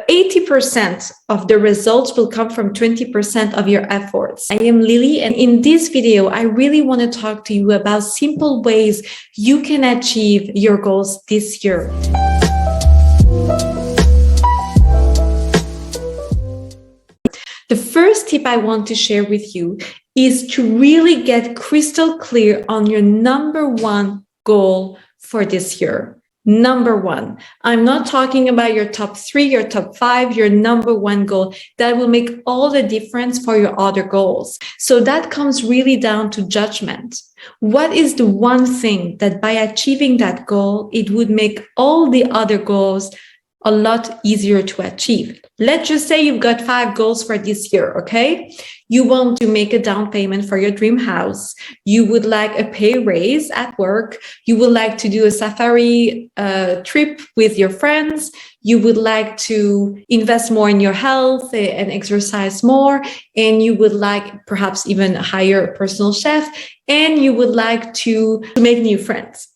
80% of the results will come from 20% of your efforts. I am Lily, and in this video, I really want to talk to you about simple ways you can achieve your goals this year. The first tip I want to share with you is to really get crystal clear on your number one goal for this year. Number one. I'm not talking about your top 3, your top 5, your number one goal. That will make all the difference for your other goals. So that comes really down to judgment. What is the one thing that by achieving that goal, it would make all the other goals a lot easier to achieve? Let's just say you've got 5 goals for this year, okay? You want to make a down payment for your dream house. You would like a pay raise at work. You would like to do a safari trip with your friends. You would like to invest more in your health and exercise more. And you would like perhaps even hire a personal chef. And you would like to make new friends.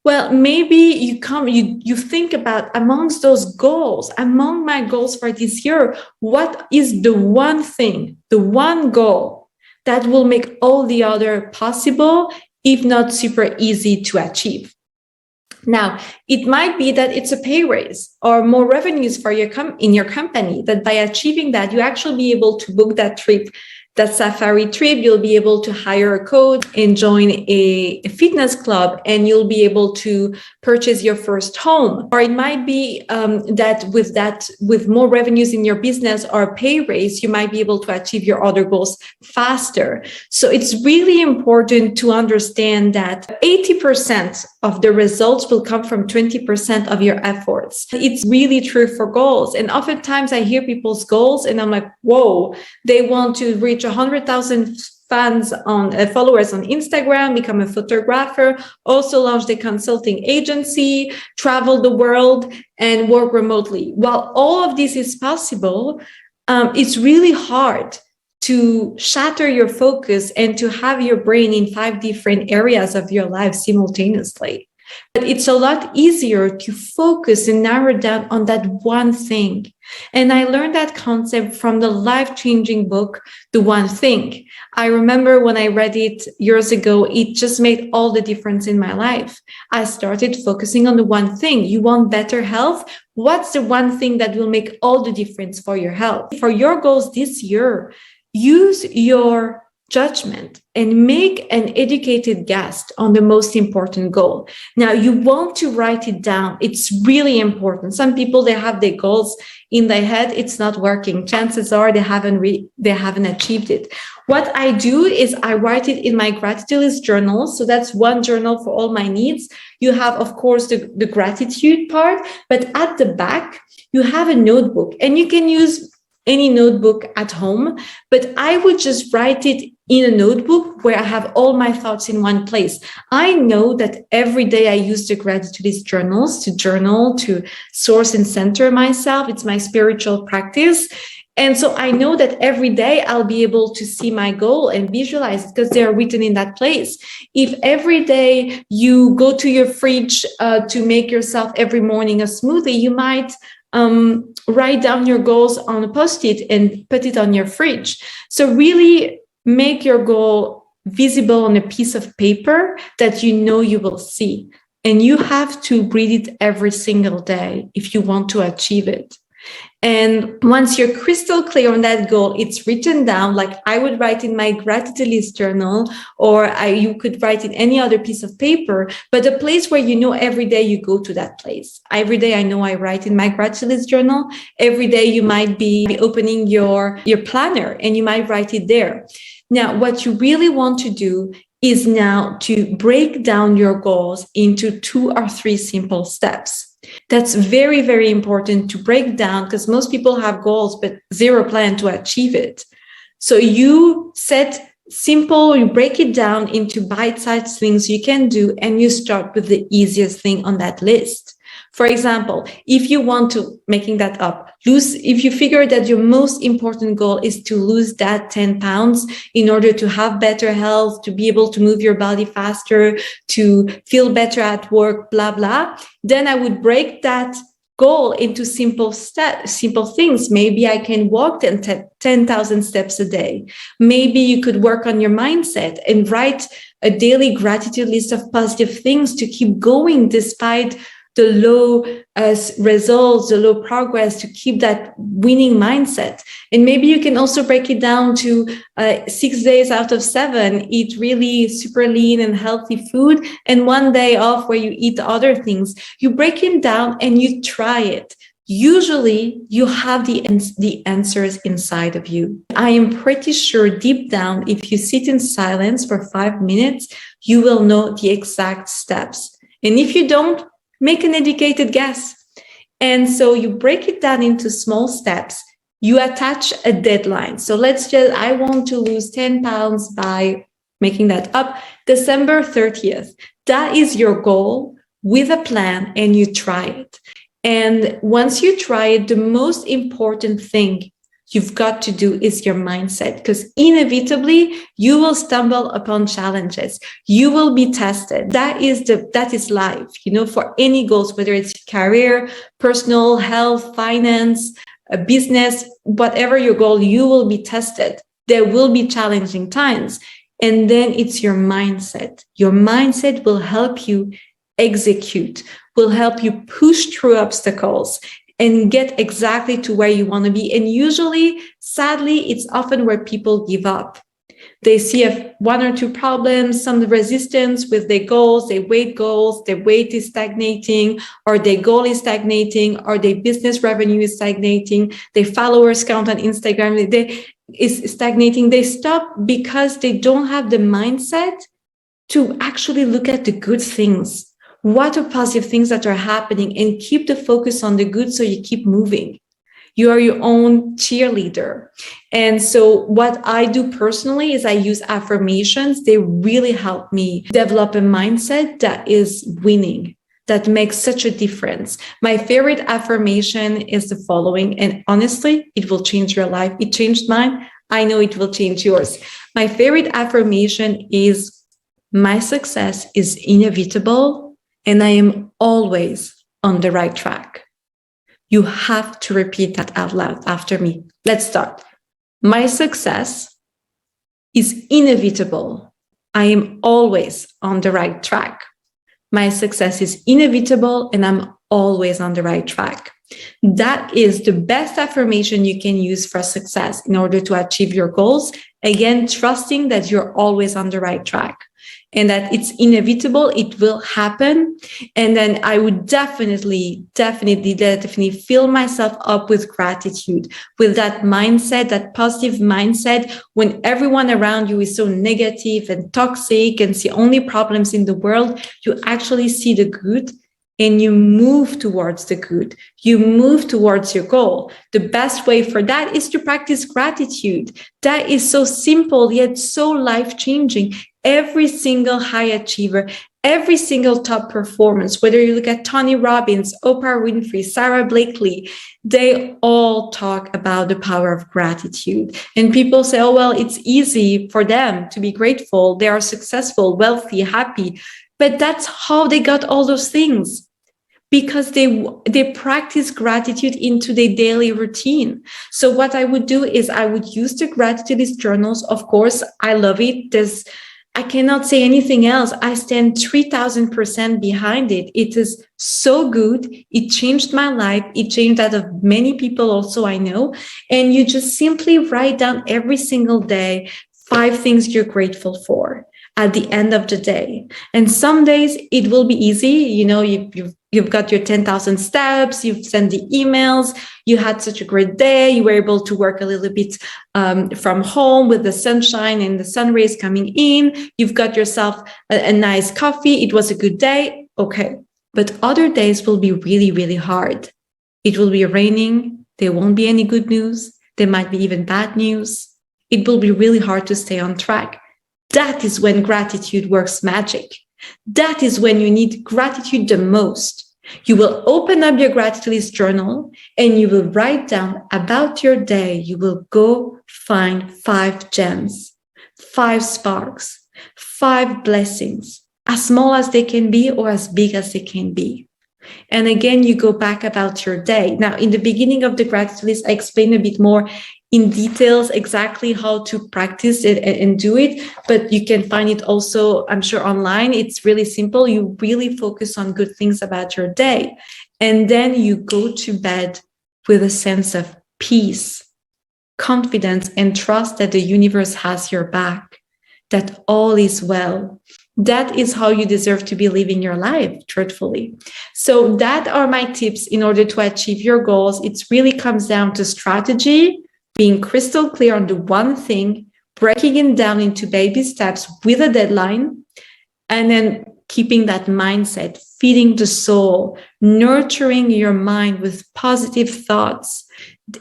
Well, maybe you think about amongst those goals, among my goals for this year, what is the one thing, the one goal that will make all the other possible, if not super easy to achieve? Now, it might be that it's a pay raise or more revenues for in your company, that by achieving that, you actually be able to book that trip, that safari trip. You'll be able to hire a coach and join a fitness club, and you'll be able to purchase your first home. Or it might be that with more revenues in your business or a pay raise, you might be able to achieve your other goals faster. So it's really important to understand that 80% of the results will come from 20% of your efforts. It's really true for goals. And oftentimes I hear people's goals and I'm like, whoa, they want to reach 100,000 followers on Instagram, become a photographer, also launch a consulting agency, travel the world, and work remotely. While all of this is possible, it's really hard to shatter your focus and to have your brain in 5 different areas of your life simultaneously. But it's a lot easier to focus and narrow down on that one thing. And I learned that concept from the life-changing book, The One Thing. I remember when I read it years ago, it just made all the difference in my life. I started focusing on the one thing. You want better health? What's the one thing that will make all the difference for your health? For your goals this year, use your judgment and make an educated guess on the most important goal. Now, you want to write it down. It's really important. Some people, they have their goals in their head. It's not working. Chances are they haven't achieved it. What I do is I write it in my gratitude list journal. So that's one journal for all my needs. You have, of course, the gratitude part, but at the back, you have a notebook, and you can use any notebook at home, but I would just write it in a notebook where I have all my thoughts in one place. I know that every day I use the gratitude list journals to journal, to source and center myself. It's my spiritual practice. And so I know that every day I'll be able to see my goal and visualize it because they are written in that place. If every day you go to your fridge to make yourself every morning a smoothie, you might write down your goals on a Post-it and put it on your fridge. So really make your goal visible on a piece of paper that you know you will see. And you have to read it every single day if you want to achieve it. And once you're crystal clear on that goal, it's written down like I would write in my gratitude list journal, or you could write in any other piece of paper, but a place where you know every day you go to that place. Every day I know I write in my gratitude list journal. Every day you might be opening your planner and you might write it there. Now, what you really want to do is now to break down your goals into 2 or 3 simple steps. That's very, very important to break down because most people have goals, but zero plan to achieve it. So you set simple, you break it down into bite-sized things you can do, and you start with the easiest thing on that list. For example, if you want to, making that up, if you figure that your most important goal is to lose that 10 pounds in order to have better health, to be able to move your body faster, to feel better at work, blah, blah, then I would break that goal into simple things. Maybe I can walk 10,000 steps a day. Maybe you could work on your mindset and write a daily gratitude list of positive things to keep going despite the low results, the low progress, to keep that winning mindset. And maybe you can also break it down to 6 days out of 7, eat really super lean and healthy food, and 1 day off where you eat other things. You break it down and you try it. Usually you have the answers inside of you. I am pretty sure deep down, if you sit in silence for 5 minutes, you will know the exact steps. And if you don't, make an educated guess. And so you break it down into small steps. You attach a deadline. So I want to lose 10 pounds by, making that up, December 30th. That is your goal with a plan, and you try it. And once you try it, the most important thing you've got to do is your mindset, because inevitably you will stumble upon challenges. You will be tested. That is life, for any goals, whether it's career, personal, health, finance, a business, whatever your goal, you will be tested. There will be challenging times. And then it's your mindset. Your mindset will help you execute, will help you push through obstacles and get exactly to where you want to be. And usually, sadly, it's often where people give up. They see 1 or 2 problems, some resistance with their goals, their weight is stagnating, or their goal is stagnating, or their business revenue is stagnating, their followers count on Instagram is stagnating. They stop because they don't have the mindset to actually look at the good things. What are positive things that are happening, and keep the focus on the good so you keep moving. You are your own cheerleader. And so what I do personally is I use affirmations. They really help me develop a mindset that is winning, that makes such a difference. My favorite affirmation is the following, and honestly, it will change your life. It changed mine. I know it will change yours. My favorite affirmation is, my success is inevitable, and I am always on the right track. You have to repeat that out loud after me. Let's start. My success is inevitable. I am always on the right track. My success is inevitable, and I'm always on the right track. That is the best affirmation you can use for success in order to achieve your goals. Again, trusting that you're always on the right track and that it's inevitable, it will happen. And then I would definitely fill myself up with gratitude, with that mindset, that positive mindset. When everyone around you is so negative and toxic and see only problems in the world, you actually see the good and you move towards the good. You move towards your goal. The best way for that is to practice gratitude. That is so simple, yet so life-changing. Every single high achiever, every single top performance, whether you look at Tony Robbins, Oprah Winfrey, Sarah Blakely, they all talk about the power of gratitude. And people say, oh, well, it's easy for them to be grateful. They are successful, wealthy, happy. But that's how they got all those things, because they practice gratitude into their daily routine. So what I would do is I would use the gratitude list journals. Of course, I love it. I cannot say anything else. I stand 3,000% behind it. It is so good. It changed my life. It changed that of many people also I know. And you just simply write down every single day 5 things you're grateful for at the end of the day. And some days it will be easy. You've got your 10,000 steps, you've sent the emails, you had such a great day, you were able to work a little bit from home with the sunshine and the sun rays coming in, you've got yourself a nice coffee, it was a good day, okay. But other days will be really, really hard. It will be raining, there won't be any good news, there might be even bad news. It will be really hard to stay on track. That is when gratitude works magic. That is when you need gratitude the most. You will open up your gratitude list journal and you will write down about your day. You will go find 5 gems, 5 sparks, 5 blessings, as small as they can be or as big as they can be. And again, you go back about your day. Now, in the beginning of the gratitude list, I explain a bit more in details exactly how to practice it and do it. But you can find it also, I'm sure, online. It's really simple. You really focus on good things about your day. And then you go to bed with a sense of peace, confidence, and trust that the universe has your back, that all is well. That is how you deserve to be living your life, truthfully. So that are my tips in order to achieve your goals. It really comes down to strategy, being crystal clear on the one thing, breaking it down into baby steps with a deadline, and then keeping that mindset, feeding the soul, nurturing your mind with positive thoughts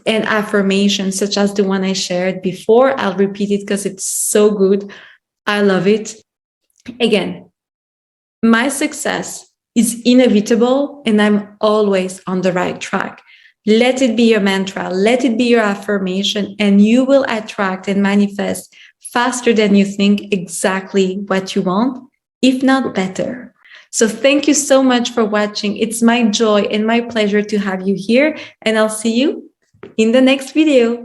and affirmations, such as the one I shared before. I'll repeat it because it's so good. I love it. Again, my success is inevitable and I'm always on the right track. Let it be your mantra, let it be your affirmation, and you will attract and manifest faster than you think exactly what you want, if not better. So thank you so much for watching. It's my joy and my pleasure to have you here, and I'll see you in the next video.